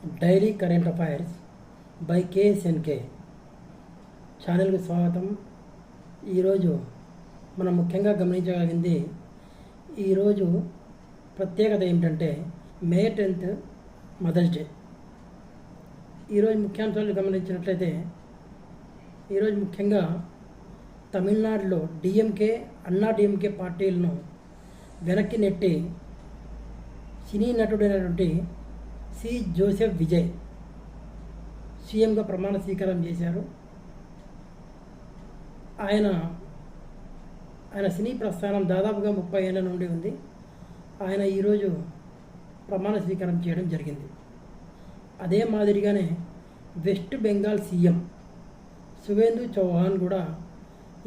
Daily current affairs by కేఎస్ఎన్కే ఛానల్కి స్వాగతం. ఈరోజు మనం ముఖ్యంగా గమనించగలిగింది, ఈరోజు ప్రత్యేకత ఏమిటంటే మే 10th మదర్స్ డే. ఈరోజు ముఖ్యాంశాలు గమనించినట్లయితే, ఈరోజు ముఖ్యంగా తమిళనాడులో డిఎంకే అన్నా డిఎంకే పార్టీలను వెనక్కి నెట్టి సినీ నటుడైనటువంటి సి జోసెఫ్ విజయ్ సీఎంగా ప్రమాణ స్వీకారం చేశారు. ఆయన సినీ ప్రస్థానం దాదాపుగా 30 ఏళ్ల నుండి ఉంది. ఆయన ఈరోజు ప్రమాణ స్వీకారం చేయడం జరిగింది. అదే మాదిరిగానే వెస్ట్ బెంగాల్ సీఎం సువేందు చౌహాన్ కూడా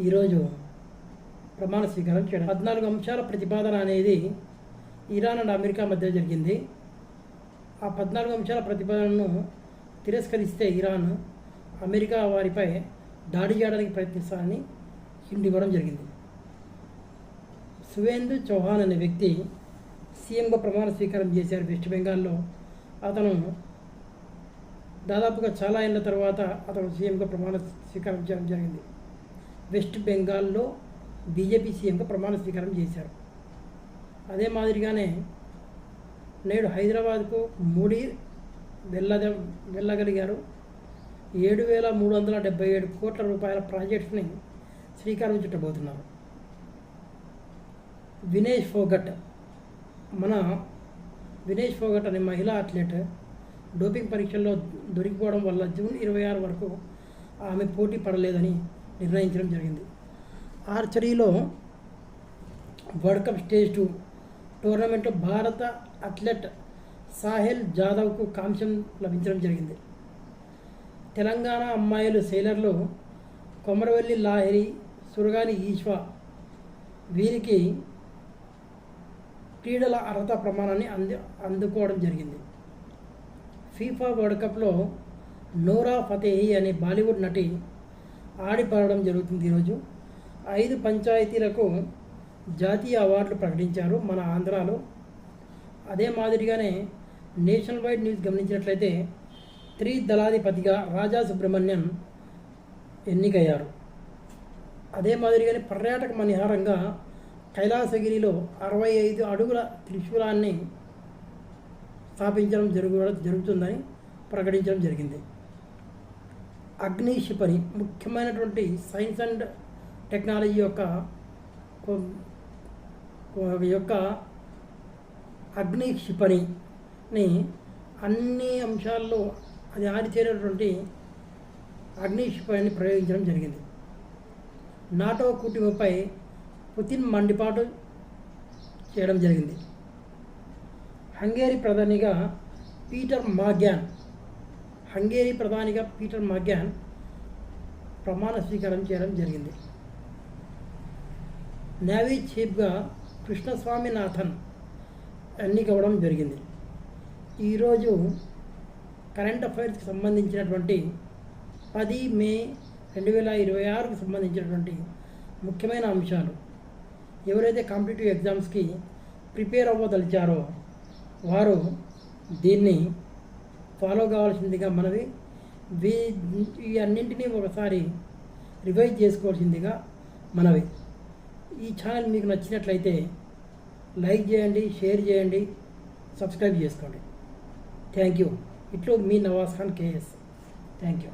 ఈరోజు ప్రమాణ స్వీకారం చేయడం. 14 అంశాల ప్రతిపాదన అనేది ఇరాన్ అండ్ అమెరికా మధ్య జరిగింది. ఆ 14 అంశాల ప్రతిపాదనను తిరస్కరిస్తే ఇరాన్, అమెరికా వారిపై దాడి చేయడానికి ప్రయత్నిస్తారని హింట్ ఇవ్వడం జరిగింది. సువేందు చౌహాన్ అనే వ్యక్తి సీఎంగా ప్రమాణ స్వీకారం చేశారు వెస్ట్ బెంగాల్లో. అతను దాదాపుగా చాలా ఏళ్ళ తర్వాత అతను సీఎంగా ప్రమాణ స్వీకారం చేయడం జరిగింది. వెస్ట్ బెంగాల్లో బీజేపీ సీఎంగా ప్రమాణ స్వీకారం చేశారు. అదే మాదిరిగానే నేడు హైదరాబాద్కు మోడీ వెళ్ళగలిగారు. 7,377 కోట్ల రూపాయల ప్రాజెక్ట్స్ని శ్రీకారం చుట్టబోతున్నారు. వినేష్ ఫోగట్ అనే మహిళా అథ్లెట్ డోపింగ్ పరీక్షల్లో దొరికిపోవడం వల్ల జూన్ 26 వరకు ఆమె పోటీ పడలేదని నిర్ణయించడం జరిగింది. ఆర్చరీలో వరల్డ్ కప్ స్టేజ్ 2 టోర్నమెంట్లో భారత అథ్లెట్ సాహెల్ జాదవ్కు కాంస్యం లభించడం జరిగింది. తెలంగాణ అమ్మాయిలు సెయిలర్లు కొమరవెల్లి లాహిరి, సురగాని ఈశ్వ వీరికి క్రీడల అర్హత ప్రమాణాన్ని అందుకోవడం జరిగింది. ఫీఫా వరల్డ్ కప్లో నోరా ఫతేహి అనే బాలీవుడ్ నటి ఆడిపాడడం జరుగుతుంది. ఈరోజు 5 పంచాయతీలకు జాతీయ అవార్డులు ప్రకటించారు మన ఆంధ్రాలో. అదే మాదిరిగానే నేషనల్ వైడ్ న్యూస్ గమనించినట్లయితే దళాధిపతిగా రాజా సుబ్రహ్మణ్యన్ ఎన్నికయ్యారు. అదే మాదిరిగానే పర్యాటక మణిహారంగా కైలాసగిరిలో 65 అడుగుల త్రిశూలాన్ని స్థాపించడం జరుగుతుందని ప్రకటించడం జరిగింది. అగ్ని క్షిపణి ముఖ్యమైనటువంటి సైన్స్ అండ్ టెక్నాలజీ యొక్క అగ్ని క్షిపణిని అన్ని అంశాల్లో అది ఆరితేరినటువంటి అగ్ని క్షిపణిని ప్రయోగించడం జరిగింది. నాటో కూటమిపై పుతిన్ మండిపాటు చేయడం జరిగింది. హంగేరీ ప్రధానిగా పీటర్ మాగ్యాన్ ప్రమాణ స్వీకారం చేయడం జరిగింది. నేవీ చీఫ్గా కృష్ణస్వామినాథన్ ఎన్నికవడం జరిగింది. ఈరోజు కరెంట్ అఫైర్స్కి సంబంధించినటువంటి 10 మే 2026కు సంబంధించినటువంటి ముఖ్యమైన అంశాలు. ఎవరైతే కాంపిటేటివ్ ఎగ్జామ్స్కి ప్రిపేర్ అవ్వదలిచారో వారు దీన్ని ఫాలో కావాల్సిందిగా మనవి. ఈ అన్నింటినీ ఒకసారి రివైజ్ చేసుకోవాల్సిందిగా మనవి. ఈ ఛానల్ మీకు నచ్చినట్లయితే లైక్ చేయండి, షేర్ చేయండి, సబ్స్క్రైబ్ చేసుకోండి. Thank you. ఇట్లు మీ Nawaz Khan KS. Thank you.